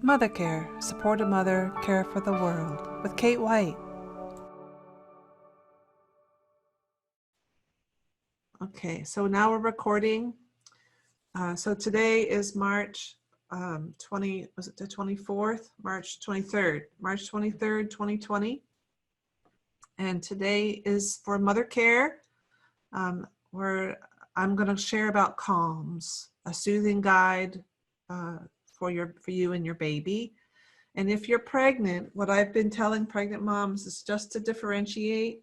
MotherCare, support a mother, care for the world, with Kate White. Okay, so now we're recording. So today is March 24th? March 23rd, 2020. And today is for MotherCare, where I'm going to share about CALMS, a soothing guide for you and your baby. And if you're pregnant, what I've been telling pregnant moms is just to differentiate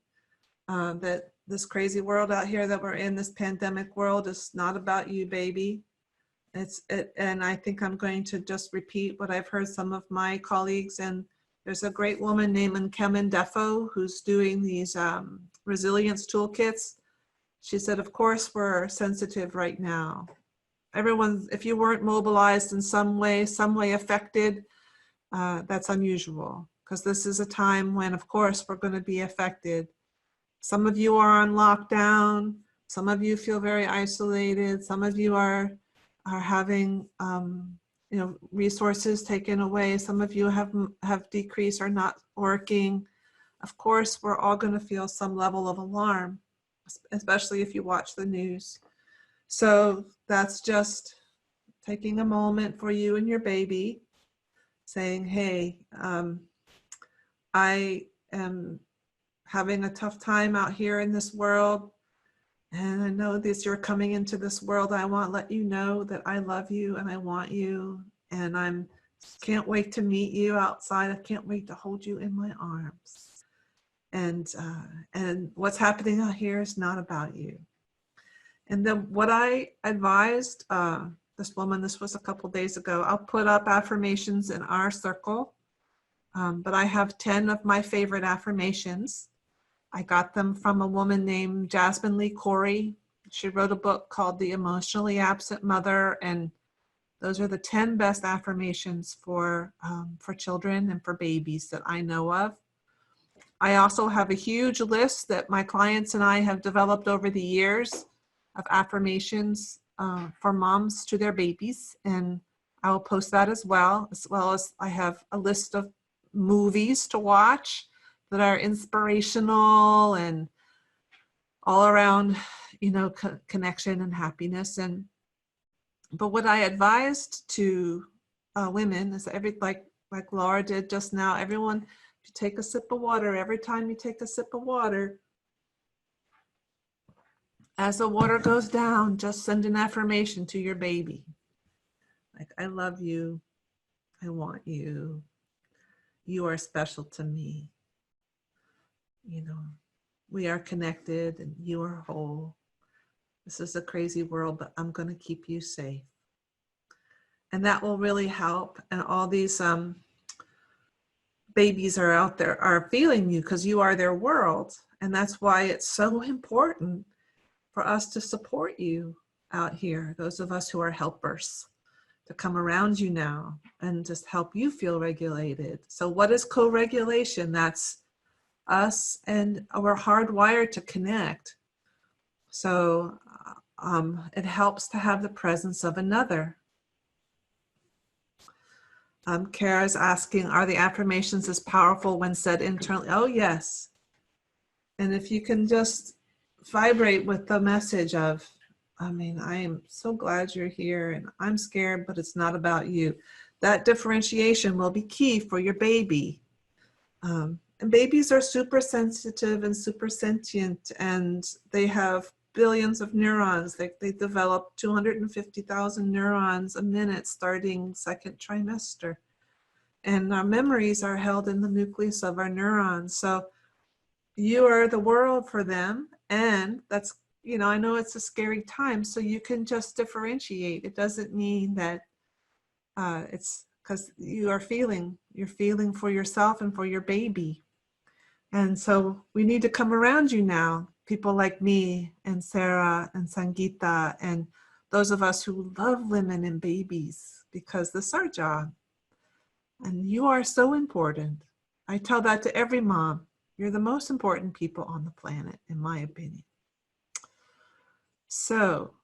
that this crazy world out here that we're in, this pandemic world, is not about you, baby. And I think I'm going to just repeat what I've heard some of my colleagues, and there's a great woman named Kemen Defo who's doing these resilience toolkits. She said, of course, we're sensitive right now. Everyone, if you weren't mobilized in some way affected, that's unusual, because this is a time when, of course, we're going to be affected. Some of you are on lockdown. Some of you feel very isolated. Some of you are having resources taken away. Some of you have decreased or not working. Of course, we're all going to feel some level of alarm, especially if you watch the news. So that's just taking a moment for you and your baby, saying, hey, I am having a tough time out here in this world, and I know that you're coming into this world. I want to let you know that I love you and I want you, and can't wait to meet you outside. I can't wait to hold you in my arms. And what's happening out here is not about you. And then what I advised this woman, this was a couple days ago, I'll put up affirmations in our circle, but I have 10 of my favorite affirmations. I got them from a woman named Jasmine Lee Corey. She wrote a book called The Emotionally Absent Mother, and those are the 10 best affirmations for children and for babies that I know of. I also have a huge list that my clients and I have developed over the years of affirmations for moms to their babies, and I will post that as well as I have a list of movies to watch that are inspirational and all around, connection and happiness. But what I advised to women is like Laura did just now, everyone, if you take a sip of water, every time you take a sip of water, as the water goes down, just send an affirmation to your baby. Like, I love you. I want you. You are special to me. We are connected and you are whole. This is a crazy world, but I'm going to keep you safe. And that will really help. And all these babies are out there, are feeling you because you are their world. And that's why it's so important for us to support you out here, those of us who are helpers, to come around you now and just help you feel regulated. So what is co-regulation? That's us, and we're hardwired to connect. So it helps to have the presence of another. Kara's asking, are the affirmations as powerful when said internally? Oh, yes. And if you can just vibrate with the message of, I am so glad you're here and I'm scared, but it's not about you. That differentiation will be key for your baby. And babies are super sensitive and super sentient, and they have billions of neurons. They develop 250,000 neurons a minute starting second trimester. And our memories are held in the nucleus of our neurons. So you are the world for them. And that's, I know it's a scary time, so you can just differentiate. It doesn't mean that it's because you're feeling for yourself and for your baby. And so we need to come around you now, people like me and Sarah and Sangeeta and those of us who love women and babies, because this is our job. And you are so important. I tell that to every mom. You're the most important people on the planet, in my opinion. So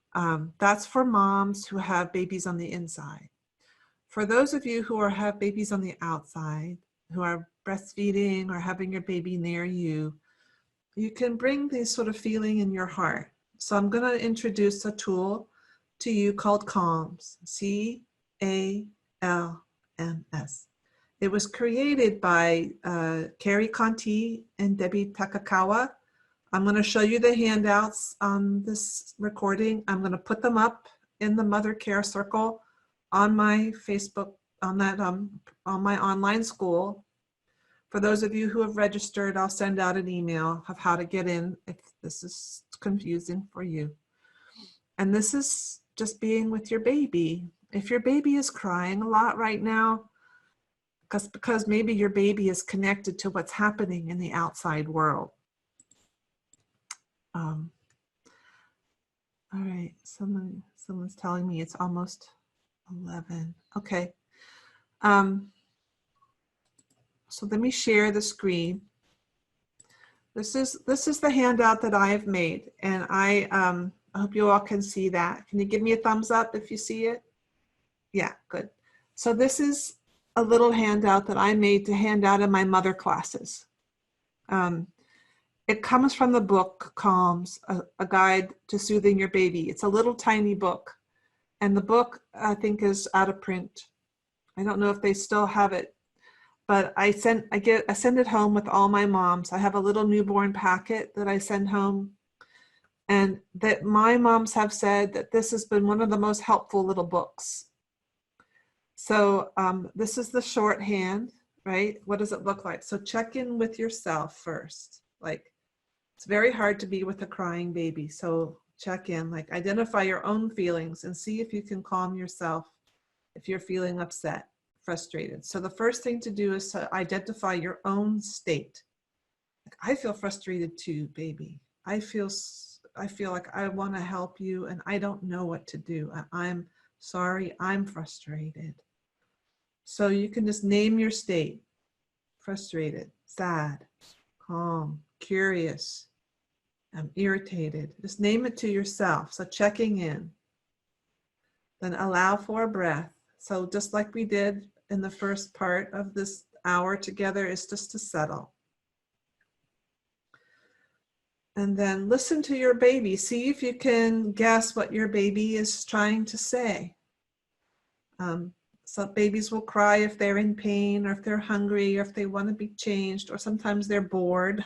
that's for moms who have babies on the inside. For those of you who have babies on the outside, who are breastfeeding or having your baby near you, you can bring this sort of feeling in your heart. So I'm going to introduce a tool to you called CALMS, C-A-L-M-S. It was created by Carrie Conti and Debbie Takakawa. I'm going to show you the handouts on this recording. I'm going to put them up in the MotherCare circle on my Facebook, on my online school. For those of you who have registered, I'll send out an email of how to get in if this is confusing for you. And this is just being with your baby. If your baby is crying a lot right now, because maybe your baby is connected to what's happening in the outside world. All right, someone's telling me it's almost 11. Okay. So let me share the screen. This is the handout that I have made, and I hope you all can see that. Can you give me a thumbs up if you see it? Yeah, good. So this is a little handout that I made to hand out in my mother classes. It comes from the book CALMS, a guide to soothing your baby. It's a little tiny book, and the book I think is out of print. I don't know if they still have it, but I send it home with all my moms. I have a little newborn packet that I send home, and that my moms have said that this has been one of the most helpful little books. So this is the shorthand, right? What does it look like? So check in with yourself first. Like, it's very hard to be with a crying baby. So check in, like identify your own feelings and see if you can calm yourself if you're feeling upset, frustrated. So the first thing to do is to identify your own state. Like, I feel frustrated too, baby. I feel like I want to help you and I don't know what to do. I'm sorry, I'm frustrated. So you can just name your state: frustrated, sad, calm, curious, I'm irritated. Just name it to yourself. So checking in. Then allow for a breath. So just like we did in the first part of this hour together, is just to settle. And then listen to your baby. See if you can guess what your baby is trying to say. Some babies will cry if they're in pain, or if they're hungry, or if they want to be changed, or sometimes they're bored.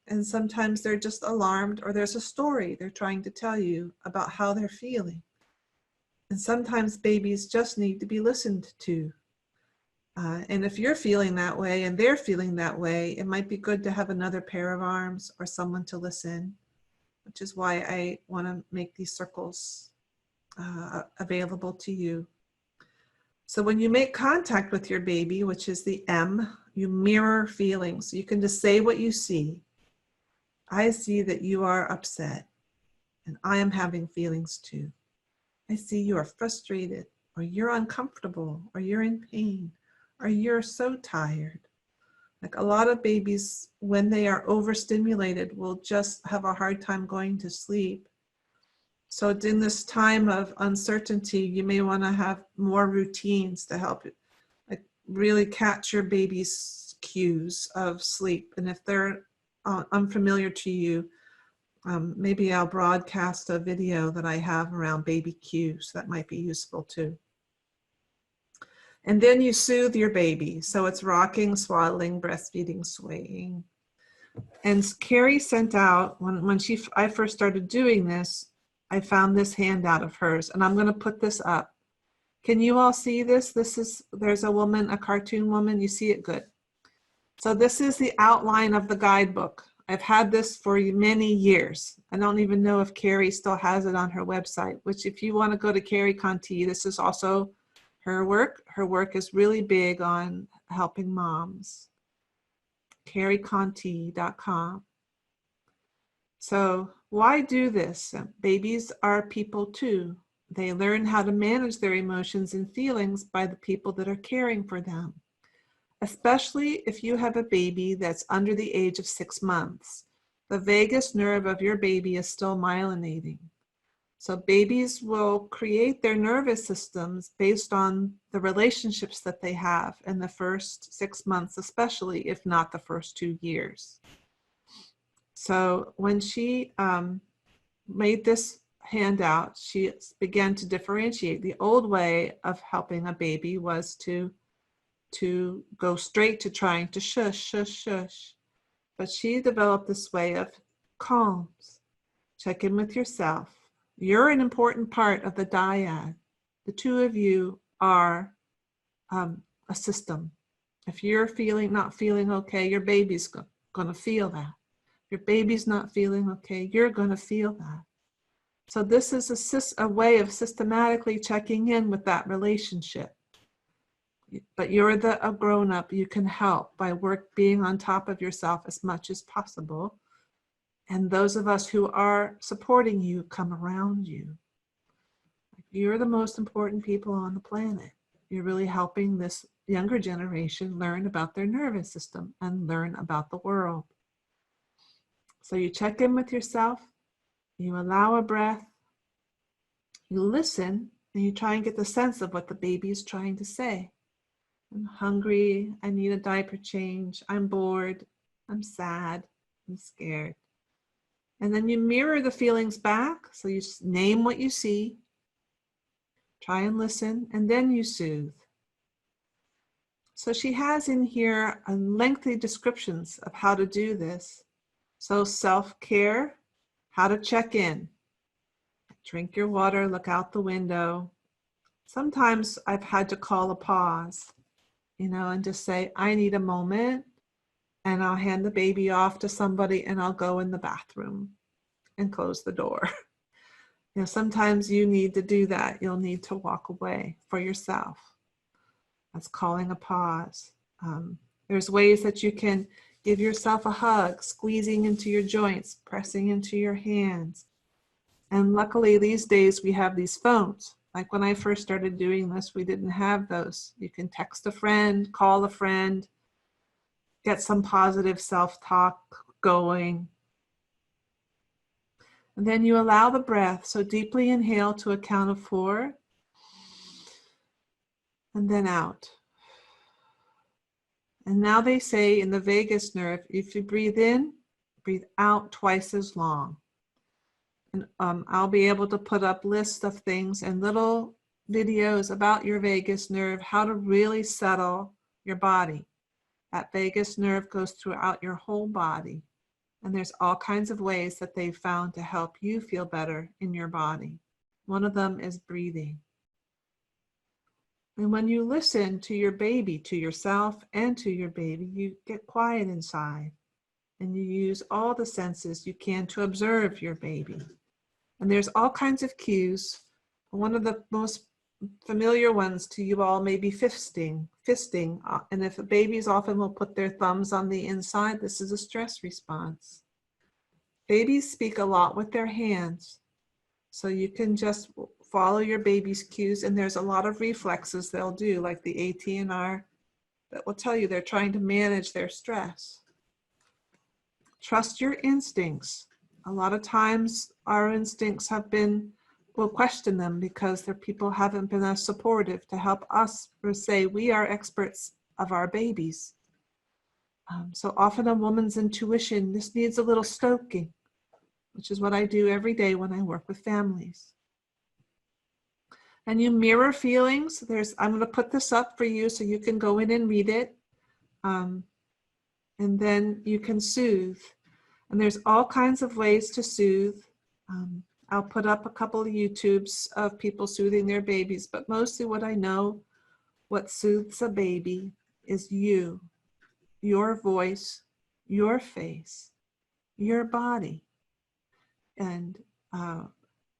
And sometimes they're just alarmed, or there's a story they're trying to tell you about how they're feeling. And sometimes babies just need to be listened to. And if you're feeling that way and they're feeling that way, it might be good to have another pair of arms or someone to listen, which is why I want to make these circles available to you. So when you make contact with your baby, which is the M, you mirror feelings. You can just say what you see. I see that you are upset, and I am having feelings too. I see you are frustrated, or you're uncomfortable, or you're in pain, or you're so tired. Like, a lot of babies, when they are overstimulated, will just have a hard time going to sleep. So in this time of uncertainty, you may want to have more routines to help you, like really catch your baby's cues of sleep. And if they're unfamiliar to you, maybe I'll broadcast a video that I have around baby cues. That might be useful too. And then you soothe your baby. So it's rocking, swaddling, breastfeeding, swaying. And Carrie sent out, when I first started doing this, I found this handout of hers, and I'm going to put this up. Can you all see this? There's a woman, a cartoon woman. You see it good. So this is the outline of the guidebook. I've had this for many years. I don't even know if Carrie still has it on her website, which if you want to go to Carrie Conti, this is also her work. Her work is really big on helping moms. CarrieConti.com. So why do this? Babies are people too. They learn how to manage their emotions and feelings by the people that are caring for them. Especially if you have a baby that's under the age of 6 months. The vagus nerve of your baby is still myelinating. So babies will create their nervous systems based on the relationships that they have in the first 6 months, especially if not the first 2 years. So when she made this handout, she began to differentiate. The old way of helping a baby was to go straight to trying to shush, shush, shush. But she developed this way of CALMS. Check in with yourself. You're an important part of the dyad. The two of you are a system. If you're not feeling okay, your baby's going to feel that. If your baby's not feeling okay, you're going to feel that. So this is a way of systematically checking in with that relationship. But you're a grown-up. You can help by being on top of yourself as much as possible. And those of us who are supporting you come around you. You're the most important people on the planet. You're really helping this younger generation learn about their nervous system and learn about the world. So you check in with yourself, you allow a breath, you listen, and you try and get the sense of what the baby is trying to say. I'm hungry, I need a diaper change, I'm bored, I'm sad, I'm scared. And then you mirror the feelings back. So you name what you see, try and listen, and then you soothe. So she has in here a lengthy descriptions of how to do this. So self-care, how to check in. Drink your water, look out the window. Sometimes I've had to call a pause, and just say, I need a moment, and I'll hand the baby off to somebody and I'll go in the bathroom and close the door. Sometimes you need to do that. You'll need to walk away for yourself. That's calling a pause. There's ways that you can give yourself a hug, squeezing into your joints, pressing into your hands. And luckily these days we have these phones. Like when I first started doing this, we didn't have those. You can text a friend, call a friend, get some positive self-talk going. And then you allow the breath. So deeply inhale to a count of 4. And then out. And now they say in the vagus nerve, if you breathe in, breathe out twice as long. And I'll be able to put up lists of things and little videos about your vagus nerve, how to really settle your body. That vagus nerve goes throughout your whole body. And there's all kinds of ways that they've found to help you feel better in your body. One of them is breathing. And when you listen to your baby, to yourself and to your baby, you get quiet inside and you use all the senses you can to observe your baby. And there's all kinds of cues. One of the most familiar ones to you all may be fisting. And if babies often will put their thumbs on the inside, this is a stress response. Babies speak a lot with their hands. So you can just follow your baby's cues, and there's a lot of reflexes they'll do, like the ATNR, that will tell you they're trying to manage their stress. Trust your instincts. A lot of times our instincts we'll question them because their people haven't been as supportive to help us or say we are experts of our babies. So often a woman's intuition just needs a little stoking, which is what I do every day when I work with families. And you mirror feelings. I'm going to put this up for you so you can go in and read it. And then you can soothe. And there's all kinds of ways to soothe. I'll put up a couple of YouTubes of people soothing their babies, but mostly what I know, what soothes a baby is you, your voice, your face, your body. And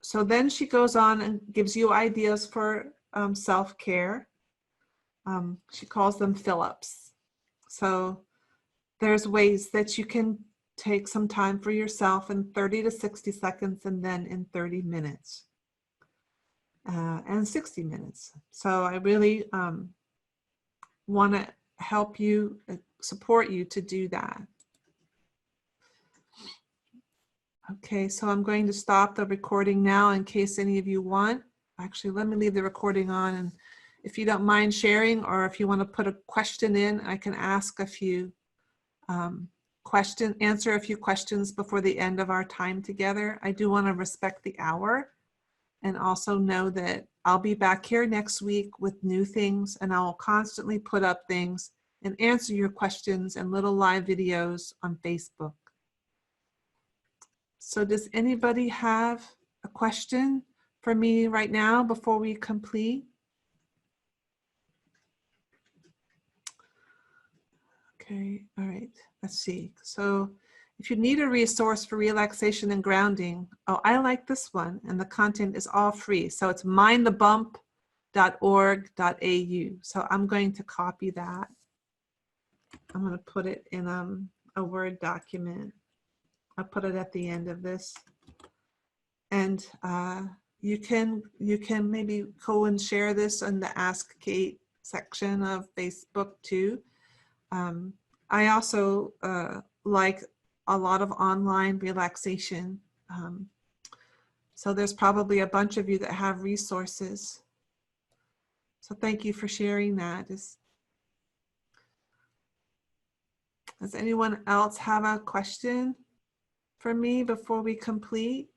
so then she goes on and gives you ideas for self-care. She calls them fill-ups. So there's ways that you can take some time for yourself in 30 to 60 seconds and then in 30 minutes and 60 minutes. So I really want to help you, support you to do that. Okay, so I'm going to stop the recording now in case any of you want. Actually, let me leave the recording on, and if you don't mind sharing, or if you want to put a question in, I can ask a few answer a few questions before the end of our time together. I do want to respect the hour, and also know that I'll be back here next week with new things, and I'll constantly put up things and answer your questions and little live videos on Facebook. So does anybody have a question for me right now before we complete? Okay, all right, let's see. So if you need a resource for relaxation and grounding, oh, I like this one, and the content is all free. So it's mindthebump.org.au. So I'm going to copy that. I'm going to put it in a Word document. I'll put it at the end of this. And you can maybe go and share this in the Ask Kate section of Facebook too. I also like a lot of online relaxation. So there's probably a bunch of you that have resources. So thank you for sharing that. Does anyone else have a question for me before we complete?